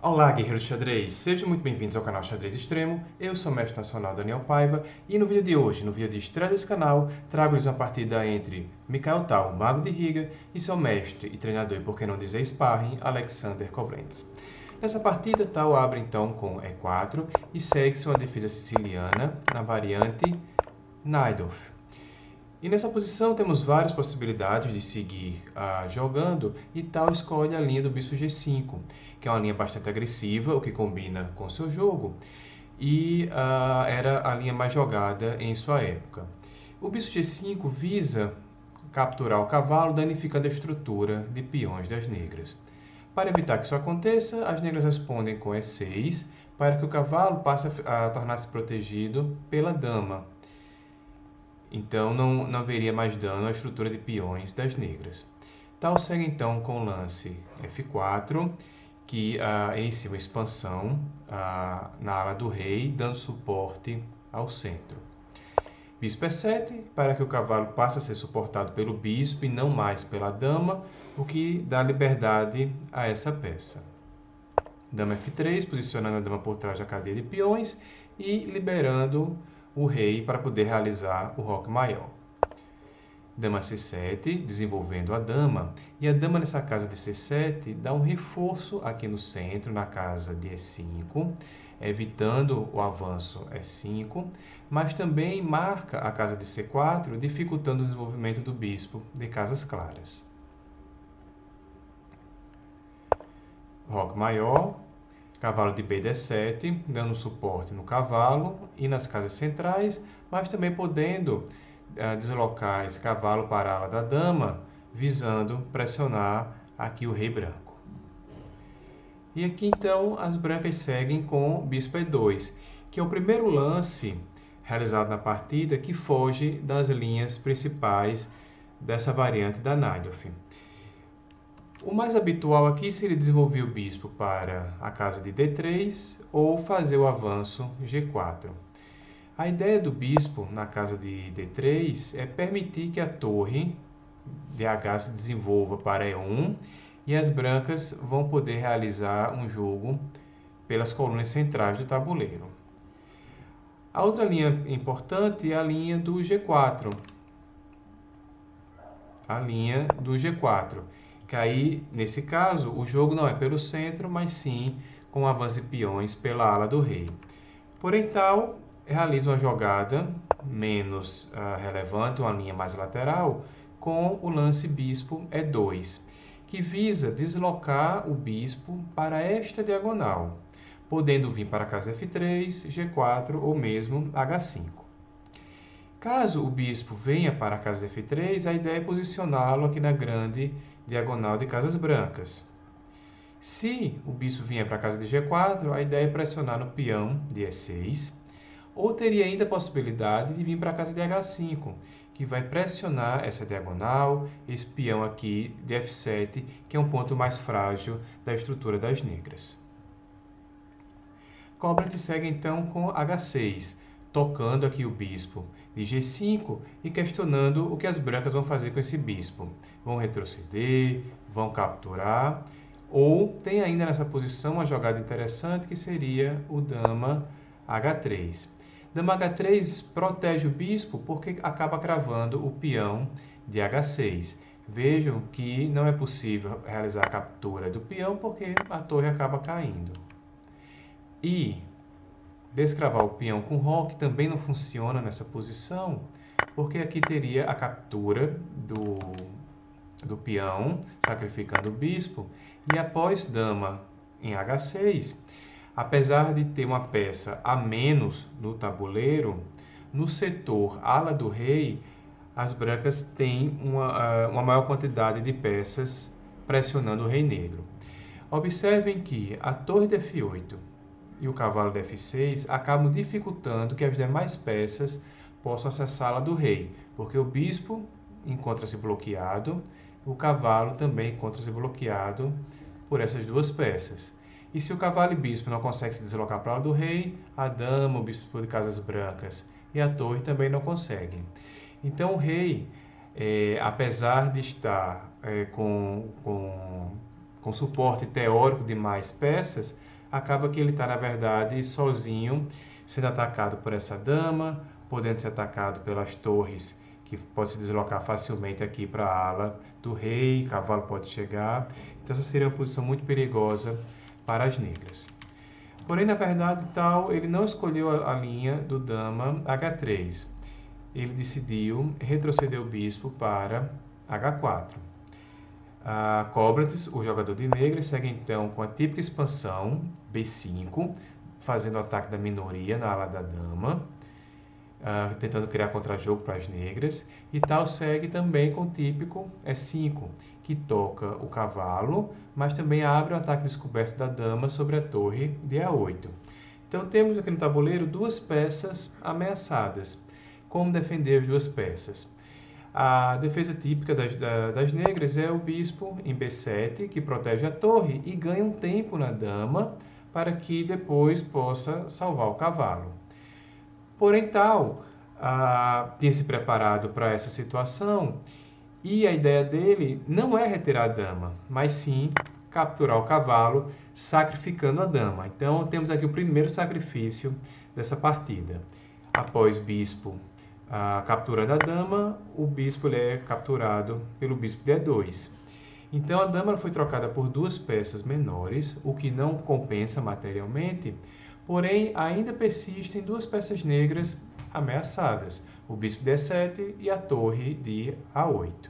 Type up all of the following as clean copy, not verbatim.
Olá, guerreiros de xadrez! Sejam muito bem-vindos ao canal Xadrez Extremo. Eu sou o mestre nacional Daniel Paiva e no vídeo de hoje, no vídeo de estreia desse canal, trago-lhes uma partida entre Mikhail Tal, mago de Riga, e seu mestre e treinador, e por que não dizer sparring, Alexander Koblenz. Nessa partida, Tal abre então com E4 e segue-se uma defesa siciliana na variante Najdorf. E nessa posição temos várias possibilidades de seguir jogando, e Tal escolhe a linha do bispo G5, que é uma linha bastante agressiva, o que combina com o seu jogo, e era a linha mais jogada em sua época. O bispo G5 visa capturar o cavalo, danificando a estrutura de peões das negras. Para evitar que isso aconteça, as negras respondem com E6, para que o cavalo passe a tornar-se protegido pela dama. Então não haveria mais dano à estrutura de peões das negras. Tal segue então com o lance F4, que inicia uma expansão na ala do rei, dando suporte ao centro. Bispo E7, para que o cavalo passe a ser suportado pelo bispo e não mais pela dama, o que dá liberdade a essa peça. Dama F3, posicionando a dama por trás da cadeia de peões e liberando o rei para poder realizar o roque maior. Dama C7, desenvolvendo a dama, e a dama nessa casa de C7 dá um reforço aqui no centro, na casa de E5, evitando o avanço E5, mas também marca a casa de C4, dificultando o desenvolvimento do bispo de casas claras. Roque maior, cavalo de B7, dando suporte no cavalo e nas casas centrais, mas também podendo deslocar esse cavalo para a ala da dama, visando pressionar aqui o rei branco. E aqui então as brancas seguem com bispo E2, que é o primeiro lance realizado na partida que foge das linhas principais dessa variante da Najdorf. O mais habitual aqui seria desenvolver o bispo para a casa de D3 ou fazer o avanço G4. A ideia do bispo na casa de D3 é permitir que a torre DH se desenvolva para E1 e as brancas vão poder realizar um jogo pelas colunas centrais do tabuleiro. A outra linha importante é a linha do G4. A linha do G4. Que aí, nesse caso, o jogo não é pelo centro, mas sim com o avanço de peões pela ala do rei. Porém, Tal realiza uma jogada menos relevante, uma linha mais lateral, com o lance bispo E2, que visa deslocar o bispo para esta diagonal, podendo vir para a casa F3, G4 ou mesmo H5. Caso o bispo venha para a casa de F3, a ideia é posicioná-lo aqui na grande diagonal de casas brancas. Se o bispo vier para a casa de G4, a ideia é pressionar no peão de E6, ou teria ainda a possibilidade de vir para a casa de H5, que vai pressionar essa diagonal, esse peão aqui de F7, que é um ponto mais frágil da estrutura das negras. Koblenz segue então com H6, tocando aqui o bispo de G5 e questionando o que as brancas vão fazer com esse bispo. Vão retroceder, vão capturar, ou tem ainda nessa posição uma jogada interessante que seria o dama H3. Dama H3 protege o bispo porque acaba cravando o peão de H6. Vejam que não é possível realizar a captura do peão porque a torre acaba caindo. E descravar o peão com roque também não funciona nessa posição, porque aqui teria a captura do peão, sacrificando o bispo, e após dama em H6, apesar de ter uma peça a menos no tabuleiro, no setor ala do rei, as brancas têm uma maior quantidade de peças pressionando o rei negro. Observem que a torre de F8 e o cavalo de F6 acabam dificultando que as demais peças possam acessar a ala do rei, porque o bispo encontra-se bloqueado, o cavalo também encontra-se bloqueado por essas duas peças. E se o cavalo e bispo não conseguem se deslocar para a ala do rei, a dama, o bispo de casas brancas e a torre também não conseguem. Então o rei, apesar de estar com suporte teórico de mais peças, acaba que ele está, na verdade, sozinho, sendo atacado por essa dama, podendo ser atacado pelas torres, que pode se deslocar facilmente aqui para a ala do rei, cavalo pode chegar. Então essa seria uma posição muito perigosa para as negras. Porém, na verdade, tal, ele não escolheu a linha do dama H3. Ele decidiu retroceder o bispo para H4. Cóbrates, o jogador de negras, segue então com a típica expansão B5, fazendo o ataque da minoria na ala da dama, tentando criar contra-jogo para as negras. E tal segue também com o típico E5, que toca o cavalo, mas também abre o ataque descoberto da dama sobre a torre de A8. Então temos aqui no tabuleiro duas peças ameaçadas. Como defender as duas peças? A defesa típica das negras é o bispo em B7, que protege a torre e ganha um tempo na dama para que depois possa salvar o cavalo. Porém, tal tinha se preparado para essa situação e a ideia dele não é retirar a dama, mas sim capturar o cavalo, sacrificando a dama. Então, temos aqui o primeiro sacrifício dessa partida. Após bispo capturando a dama, o bispo é capturado pelo bispo de E2. Então, a dama foi trocada por duas peças menores, o que não compensa materialmente, porém, ainda persistem duas peças negras ameaçadas, o bispo de E7 e a torre de A8.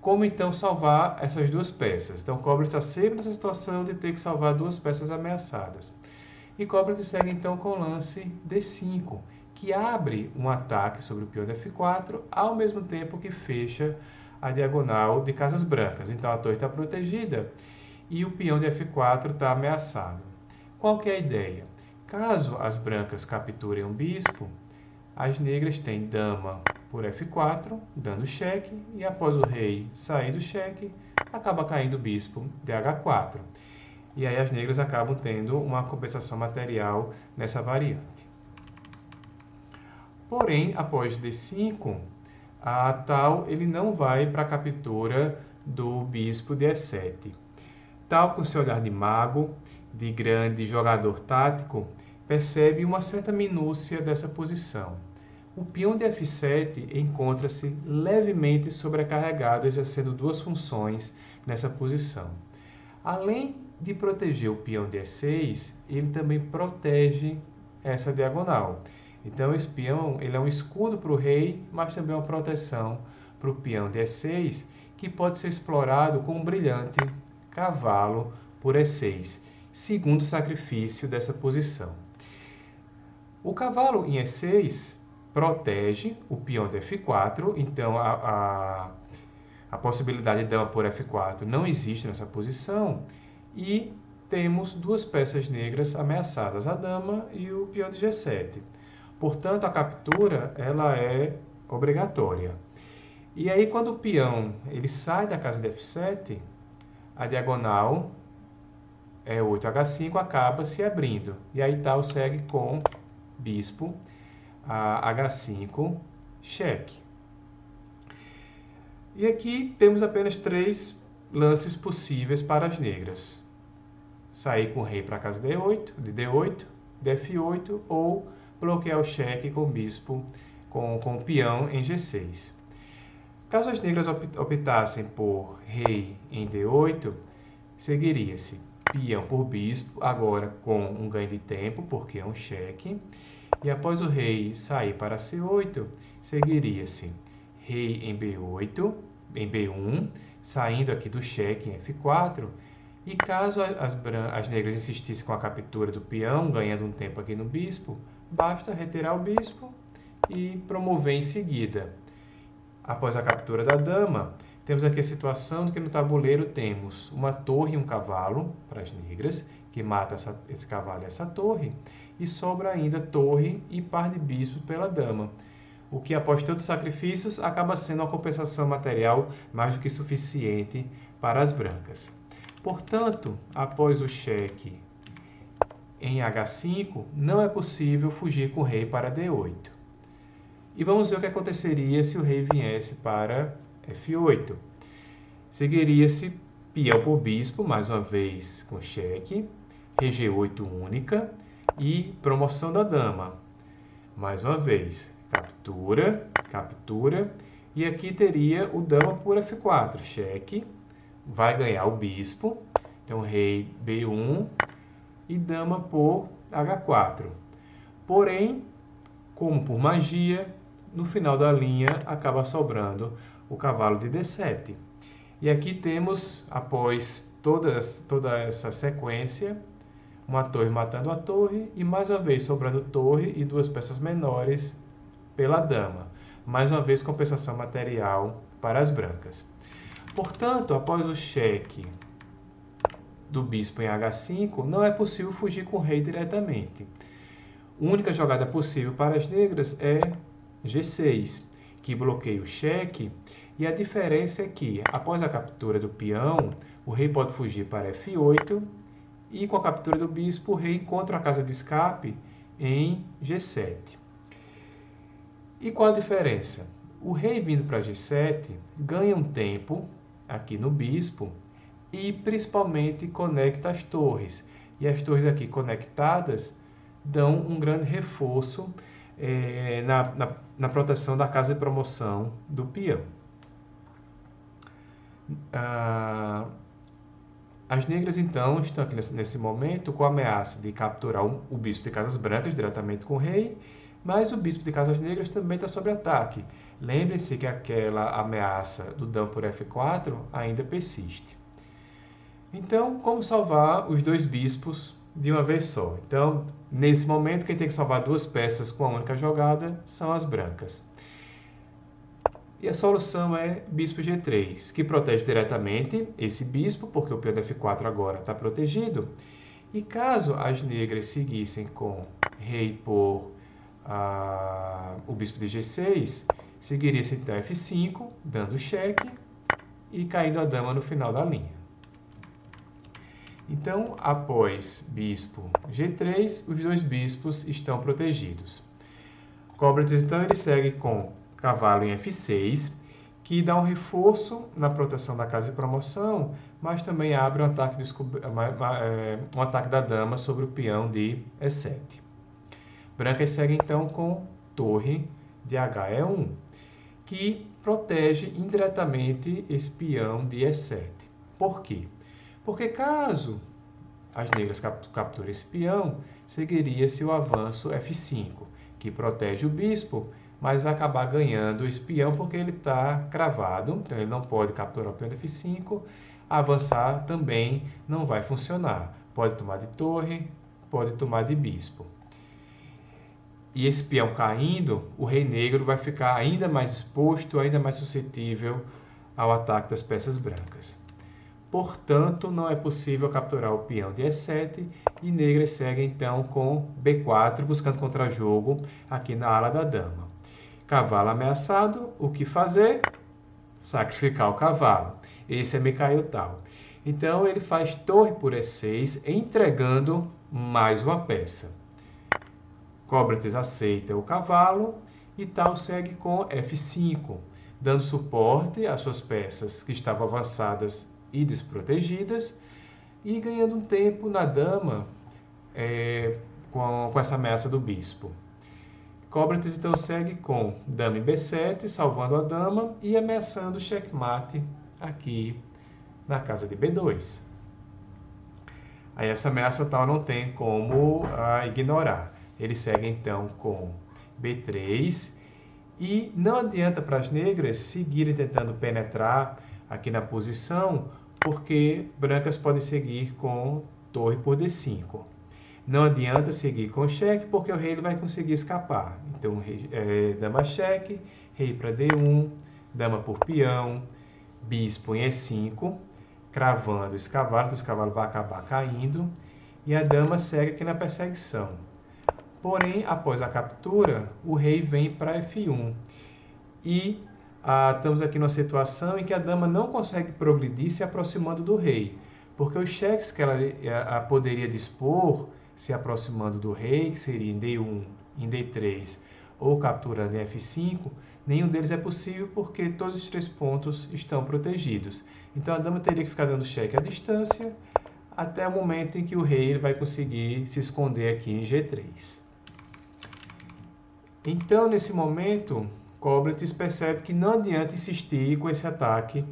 Como então salvar essas duas peças? Então, Cobra está sempre nessa situação de ter que salvar duas peças ameaçadas. E Cobra segue então com o lance D5, que abre um ataque sobre o peão de F4, ao mesmo tempo que fecha a diagonal de casas brancas. Então, a torre está protegida e o peão de F4 está ameaçado. Qual que é a ideia? Caso as brancas capturem um bispo, as negras têm dama por F4, dando cheque, e após o rei sair do cheque, acaba caindo o bispo de H4. E aí as negras acabam tendo uma compensação material nessa variante. Porém, após D5, tal ele não vai para a captura do bispo de E7. Tal, com seu olhar de mago, de grande jogador tático, percebe uma certa minúcia dessa posição. O peão de F7 encontra-se levemente sobrecarregado, exercendo duas funções nessa posição. Além de proteger o peão de E6, ele também protege essa diagonal. Então, esse peão ele é um escudo para o rei, mas também uma proteção para o peão de E6, que pode ser explorado com um brilhante cavalo por E6, segundo sacrifício dessa posição. O cavalo em E6 protege o peão de F4, então a possibilidade de dama por F4 não existe nessa posição, e temos duas peças negras ameaçadas, a dama e o peão de G7. Portanto, a captura ela é obrigatória. E aí, quando o peão ele sai da casa de F7, a diagonal E8H5 acaba se abrindo. E aí tal segue com bispo H5, cheque. E aqui temos apenas três lances possíveis para as negras. Sair com o rei para a casa de D8, de F8, ou bloquear o cheque com o bispo, com o peão em G6. Caso as negras optassem por rei em D8, seguiria-se peão por bispo, agora com um ganho de tempo, porque é um cheque. E após o rei sair para C8, seguiria-se rei em B8, em B1, saindo aqui do cheque em F4. E caso as negras insistissem com a captura do peão, ganhando um tempo aqui no bispo, basta retirar o bispo e promover em seguida. Após a captura da dama, temos aqui a situação de que no tabuleiro temos uma torre e um cavalo para as negras, que mata esse cavalo e essa torre, e sobra ainda torre e par de bispo pela dama, o que após tantos sacrifícios acaba sendo uma compensação material mais do que suficiente para as brancas. Portanto, após o cheque em H5, não é possível fugir com o rei para D8. E vamos ver o que aconteceria se o rei viesse para F8. Seguiria-se peão por bispo, mais uma vez com cheque, rei G8 única e promoção da dama. Mais uma vez, captura, captura, e aqui teria o dama por F4, cheque, vai ganhar o bispo, então rei B1 e dama por H4. Porém, como por magia, no final da linha acaba sobrando o cavalo de D7. E aqui temos, após toda essa sequência, uma torre matando a torre e mais uma vez sobrando torre e duas peças menores pela dama. Mais uma vez compensação material para as brancas. Portanto, após o cheque do bispo em H5, não é possível fugir com o rei diretamente. A única jogada possível para as negras é G6, que bloqueia o cheque, e a diferença é que, após a captura do peão, o rei pode fugir para F8, e com a captura do bispo, o rei encontra a casa de escape em G7. E qual a diferença? O rei vindo para G7 ganha um tempo aqui no bispo e principalmente conecta as torres. E as torres aqui conectadas dão um grande reforço na proteção da casa de promoção do peão. As negras, então, estão aqui nesse momento com a ameaça de capturar o bispo de casas brancas diretamente com o rei, mas o bispo de casas negras também está sob ataque. Lembrem-se que aquela ameaça do dama por F4 ainda persiste. Então, como salvar os dois bispos de uma vez só? Então, nesse momento, quem tem que salvar duas peças com a única jogada são as brancas. E a solução é bispo G3, que protege diretamente esse bispo, porque o peão de F4 agora está protegido. E caso as negras seguissem com rei por o bispo de G6, seguiria-se então F5, dando cheque e caindo a dama no final da linha. Então, após bispo G3, os dois bispos estão protegidos. Cóbrates, então, ele segue com cavalo em F6, que dá um reforço na proteção da casa de promoção, mas também abre um ataque da dama sobre o peão de E7. Brancas segue então com torre de HE1, que protege indiretamente esse peão de E7. Por quê? Porque caso as negras capturem esse peão, seguiria-se o avanço F5, que protege o bispo, mas vai acabar ganhando o espião porque ele está cravado, então ele não pode capturar o peão de F5, avançar também não vai funcionar. Pode tomar de torre, pode tomar de bispo. E esse peão caindo, o rei negro vai ficar ainda mais exposto, ainda mais suscetível ao ataque das peças brancas. Portanto, não é possível capturar o peão de E7 e negras seguem então com B4, buscando contra-jogo aqui na ala da dama. Cavalo ameaçado, o que fazer? Sacrificar o cavalo. Esse é Mikhail Tal. Então, ele faz torre por E6, entregando mais uma peça. Cóbrates aceita o cavalo e Tal segue com F5, dando suporte às suas peças que estavam avançadas e desprotegidas e ganhando um tempo na dama com essa ameaça do bispo. Cóbrates então segue com dama em B7, salvando a dama e ameaçando o checkmate aqui na casa de B2. Aí essa ameaça Tal não tem como ignorar. Ele segue então com B3 e não adianta para as negras seguirem tentando penetrar aqui na posição, porque brancas podem seguir com torre por D5. Não adianta seguir com cheque, porque o rei vai conseguir escapar. Então, dama cheque, rei para D1, dama por peão, bispo em E5, cravando esse cavalo, então esse cavalo vai acabar caindo, e a dama segue aqui na perseguição. Porém, após a captura, o rei vem para F1. E estamos aqui numa situação em que a dama não consegue progredir se aproximando do rei, porque os cheques que ela poderia dispor se aproximando do rei, que seria em D1, em D3 ou capturando em F5, nenhum deles é possível porque todos os três pontos estão protegidos. Então a dama teria que ficar dando cheque à distância até o momento em que o rei ele vai conseguir se esconder aqui em G3. Então, nesse momento, Koblenz percebe que não adianta insistir com esse ataque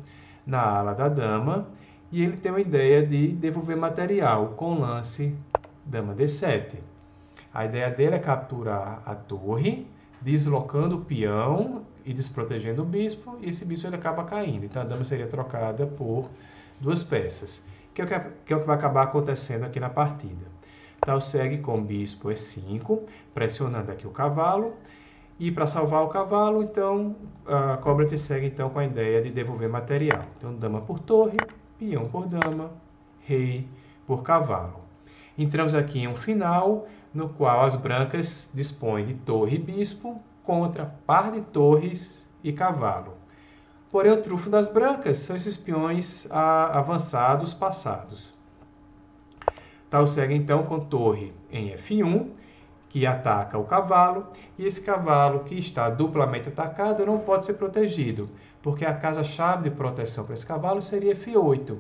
na ala da dama, e ele tem uma ideia de devolver material com o lance dama D7. A ideia dele é capturar a torre, deslocando o peão e desprotegendo o bispo, e esse bispo ele acaba caindo. Então a dama seria trocada por duas peças, que é o que vai acabar acontecendo aqui na partida. Tal segue com bispo E5, pressionando aqui o cavalo, e para salvar o cavalo, então, a Koblenz segue então com a ideia de devolver material. Então, dama por torre, peão por dama, rei por cavalo. Entramos aqui em um final, no qual as brancas dispõem de torre e bispo contra par de torres e cavalo. Porém, o trunfo das brancas são esses peões avançados passados. Tal segue então com torre em F1, que ataca o cavalo, e esse cavalo que está duplamente atacado não pode ser protegido, porque a casa-chave de proteção para esse cavalo seria F8.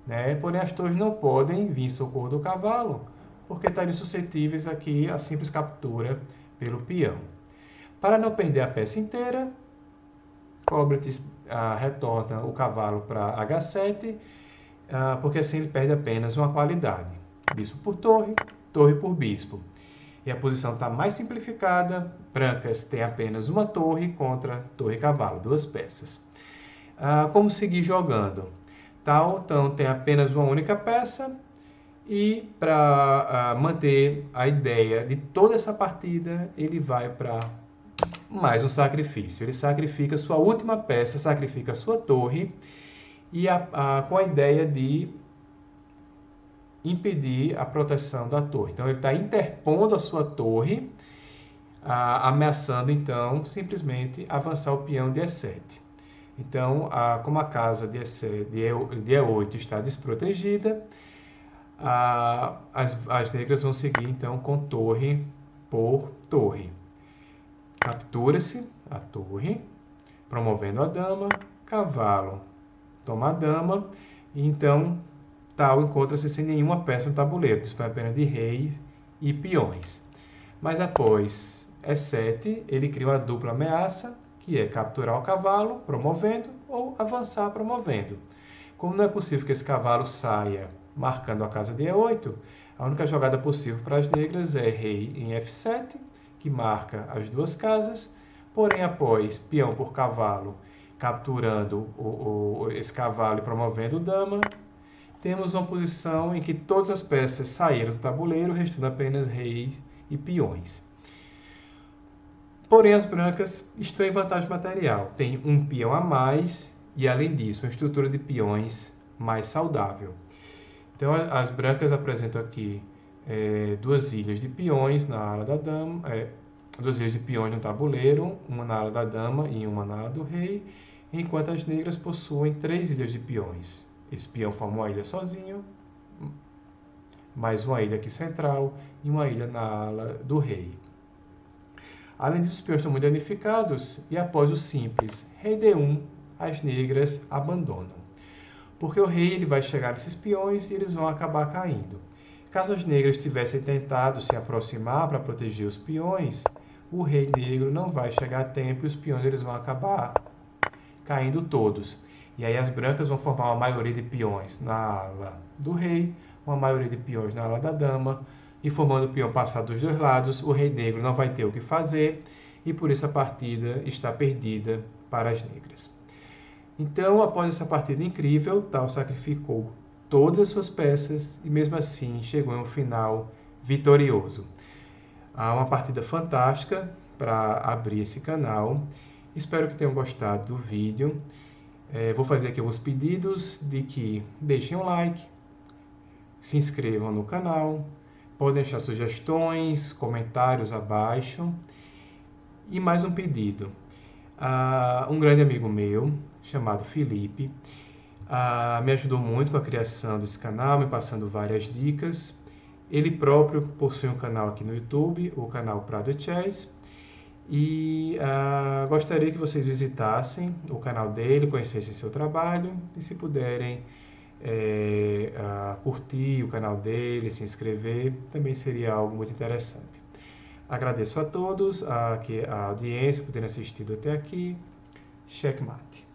Né? Porém, as torres não podem vir em socorro do cavalo, porque estariam suscetíveis aqui à simples captura pelo peão. Para não perder a peça inteira, Koblenz retorna o cavalo para H7, porque assim ele perde apenas uma qualidade. Bispo por torre, torre por bispo. E a posição está mais simplificada, brancas têm apenas uma torre contra torre e cavalo, duas peças. Como seguir jogando? Então tem apenas uma única peça, e para manter a ideia de toda essa partida, ele vai para mais um sacrifício. Ele sacrifica sua última peça, sacrifica sua torre, e com a ideia de impedir a proteção da torre. Então, ele está interpondo a sua torre, ameaçando, então, simplesmente avançar o peão de E7. Então, como a casa de E8 está desprotegida, as negras vão seguir, então, com torre por torre. Captura-se a torre, promovendo a dama, cavalo toma a dama, e então tal encontra-se sem nenhuma peça no tabuleiro, dispõe apenas de reis e peões. Mas após E7, ele cria uma dupla ameaça, que é capturar o cavalo, promovendo, ou avançar, promovendo. Como não é possível que esse cavalo saia marcando a casa de E8, a única jogada possível para as negras é rei em F7, que marca as duas casas, porém após peão por cavalo, capturando esse cavalo e promovendo dama, temos uma posição em que todas as peças saíram do tabuleiro, restando apenas reis e peões. Porém, as brancas estão em vantagem material. Tem um peão a mais e, além disso, uma estrutura de peões mais saudável. Então, as brancas apresentam aqui duas ilhas de peões na ala da dama, duas ilhas de peões no tabuleiro, uma na ala da dama e uma na ala do rei, enquanto as negras possuem três ilhas de peões. Esse peão forma uma ilha sozinho, mais uma ilha aqui central e uma ilha na ala do rei. Além disso, os peões estão muito danificados e após o simples rei D1, as negras abandonam. Porque o rei ele vai chegar nesses peões e eles vão acabar caindo. Caso as negras tivessem tentado se aproximar para proteger os peões, o rei negro não vai chegar a tempo e os peões eles vão acabar caindo todos. E aí as brancas vão formar uma maioria de peões na ala do rei, uma maioria de peões na ala da dama, e formando o peão passado dos dois lados, o rei negro não vai ter o que fazer, e por isso a partida está perdida para as negras. Então, após essa partida incrível, Tal sacrificou todas as suas peças e mesmo assim chegou em um final vitorioso. Há uma partida fantástica para abrir esse canal. Espero que tenham gostado do vídeo. Vou fazer aqui alguns pedidos de que deixem um like, se inscrevam no canal, podem deixar sugestões, comentários abaixo. E mais um pedido. Um grande amigo meu, chamado Felipe, me ajudou muito com a criação desse canal, me passando várias dicas. Ele próprio possui um canal aqui no YouTube, o canal Prado Chess, e gostaria que vocês visitassem o canal dele, conhecessem seu trabalho e, se puderem, curtir o canal dele, se inscrever, também seria algo muito interessante. Agradeço a todos a audiência por terem assistido até aqui. Checkmate.